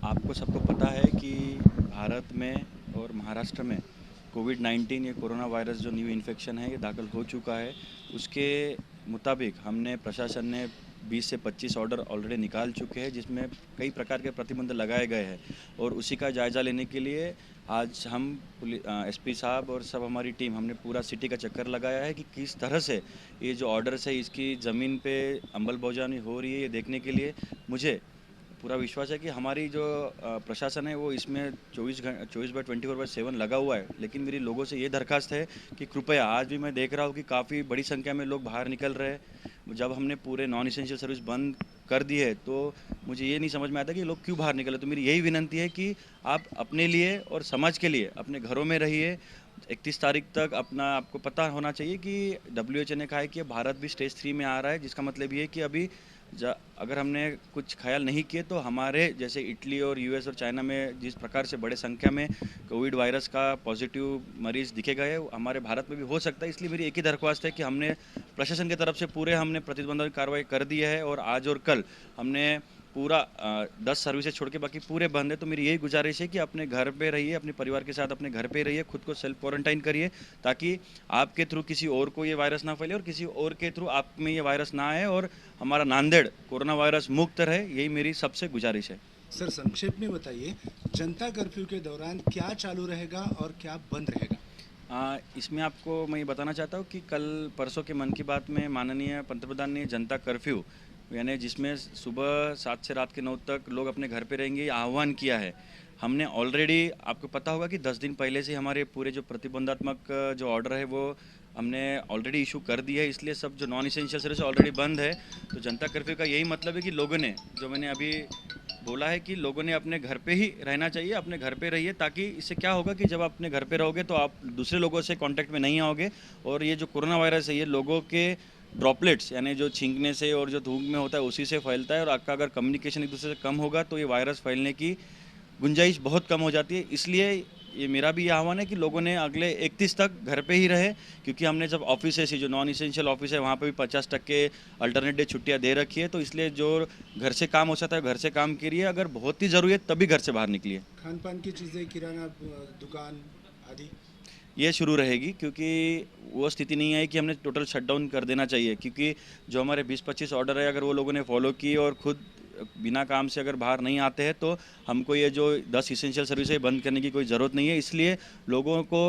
आपको सबको पता है कि भारत में और महाराष्ट्र में कोविड-19 ये कोरोना वायरस जो न्यू इन्फेक्शन है ये दाखिल हो चुका है। उसके मुताबिक हमने प्रशासन ने 20 से 25 ऑर्डर ऑलरेडी निकाल चुके हैं, जिसमें कई प्रकार के प्रतिबंध लगाए गए हैं। और उसी का जायज़ा लेने के लिए आज हम एसपी साहब और सब हमारी टीम हमने पूरा सिटी का चक्कर लगाया है कि किस तरह से ये जो ऑर्डर्स है इसकी ज़मीन पे अमलबजानी हो रही है, ये देखने के लिए मुझे पूरा विश्वास है कि हमारी जो प्रशासन है वो इसमें 24/7 लगा हुआ है। लेकिन मेरी लोगों से ये दरख्वास्त है कि कृपया, आज भी मैं देख रहा हूँ कि काफ़ी बड़ी संख्या में लोग बाहर निकल रहे हैं। जब हमने पूरे नॉन इसेंशियल सर्विस बंद कर दी है तो मुझे ये नहीं समझ में आता कि लोग क्यों बाहर निकले। तो मेरी यही विनंती है कि आप अपने लिए और समाज के लिए अपने घरों में रहिए। 31 तारीख तक आपको पता होना चाहिए कि WHO ने कहा है कि भारत भी स्टेज 3 में आ रहा है, जिसका मतलब ये है कि अभी अगर हमने कुछ ख्याल नहीं किए तो हमारे जैसे इटली और यूएस और चाइना में जिस प्रकार से बड़े संख्या में कोविड वायरस का पॉजिटिव मरीज दिखे गए, हमारे भारत में भी हो सकता है। इसलिए मेरी एक ही दरख्वास्त है कि हमने प्रशासन की तरफ से पूरे हमने प्रतिबंधात्मक कार्रवाई कर दी है और आज और कल हमने पूरा 10 सर्विसेज छोड़ के बाकी पूरे बंद है। तो मेरी यही गुजारिश है कि अपने घर पे रहिए, अपने परिवार के साथ अपने घर पे रहिए, खुद को सेल्फ क्वारंटाइन करिए ताकि आपके थ्रू किसी और को ये वायरस ना फैले और किसी और के थ्रू आप में ये वायरस ना आए और हमारा नांदेड़ कोरोना वायरस मुक्त रहे। यही मेरी सबसे गुजारिश है। सर संक्षेप में बताइए, जनता कर्फ्यू के दौरान क्या चालू रहेगा और क्या बंद रहेगा? इसमें आपको मैं ये बताना चाहता हूँ कि कल परसों के मन की बात में माननीय पंतप्रधान ने जनता कर्फ्यू यानी जिसमें सुबह 7 से रात के 9 तक लोग अपने घर पे रहेंगे ये आह्वान किया है। हमने ऑलरेडी आपको पता होगा कि 10 दिन पहले से हमारे पूरे जो प्रतिबंधात्मक जो ऑर्डर है वो हमने ऑलरेडी इशू कर दिया है, इसलिए सब जो नॉन इसेंशियल सर्विस ऑलरेडी बंद है। तो जनता कर्फ्यू का यही मतलब है कि लोगों ने जो मैंने अभी बोला है कि लोगों ने अपने घर पे ही रहना चाहिए, अपने घर पे रहिए, ताकि इससे क्या होगा कि जब आप अपने घर पे रहोगे तो आप दूसरे लोगों से कांटेक्ट में नहीं आओगे और ये जो कोरोना वायरस है ये लोगों के ड्रॉपलेट्स यानी जो छींकने से और जो धूप में होता है उसी से फैलता है और आपका अगर कम्युनिकेशन एक दूसरे से कम होगा तो ये वायरस फैलने की गुंजाइश बहुत कम हो जाती है। इसलिए ये मेरा भी ये आह्वान है कि लोगों ने अगले 31 तक घर पे ही रहे, क्योंकि हमने जब ऑफिस ऐसी जो नॉन इसेंशियल ऑफिस है वहाँ पे भी 50% अल्टरनेट डे छुट्टियाँ दे रखी है, तो इसलिए जो घर से काम हो सकता है घर से काम करिए, अगर बहुत ही ज़रूरी है तभी घर से बाहर निकलिए। खान पान की चीज़ें, किराना दुकान आदि? ये शुरू रहेगी, क्योंकि वो स्थिति नहीं है कि हमने टोटल शटडाउन कर देना चाहिए, क्योंकि जो हमारे 20-25 ऑर्डर है अगर वो लोगों ने फॉलो किए और खुद बिना काम से अगर बाहर नहीं आते हैं तो हमको ये जो 10 इसेंशियल सर्विसेज बंद करने की कोई ज़रूरत नहीं है। इसलिए लोगों को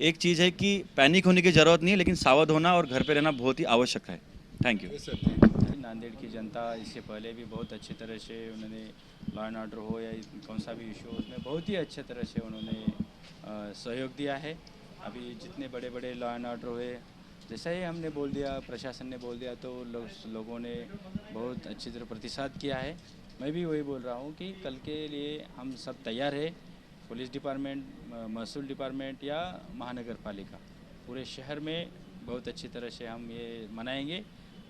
एक चीज़ है कि पैनिक होने की ज़रूरत नहीं है, लेकिन सावध होना और घर पे रहना बहुत ही आवश्यक है। Thank you. Yes sir, thank you. Nanded की जनता इससे पहले भी बहुत अच्छी तरह से उन्होंने लॉ एंड ऑर्डर हो या कौन सा भी इशू हो उसमें बहुत ही अच्छे तरह से उन्होंने सहयोग दिया है। अभी जितने बड़े बड़े लॉ एंड ऑर्डर हुए जैसा ही हमने बोल दिया, प्रशासन ने बोल दिया, तो लोगों ने बहुत अच्छी तरह प्रतिसाद किया है। मैं भी वही बोल रहा हूँ कि कल के लिए हम सब तैयार है। पुलिस डिपार्टमेंट, महसूल डिपार्टमेंट या महानगर पालिका, पूरे शहर में बहुत अच्छी तरह से हम ये मनाएंगे।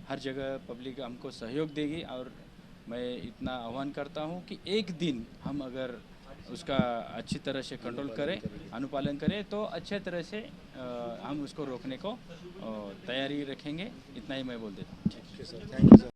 हर जगह पब्लिक हमको सहयोग देगी और मैं इतना आह्वान करता हूँ कि एक दिन हम अगर उसका अच्छी तरह से कंट्रोल करें, अनुपालन करें, तो अच्छे तरह से हम उसको रोकने को तैयारी रखेंगे। इतना ही मैं बोल देता हूँ। ठीक है सर, थैंक यू सर।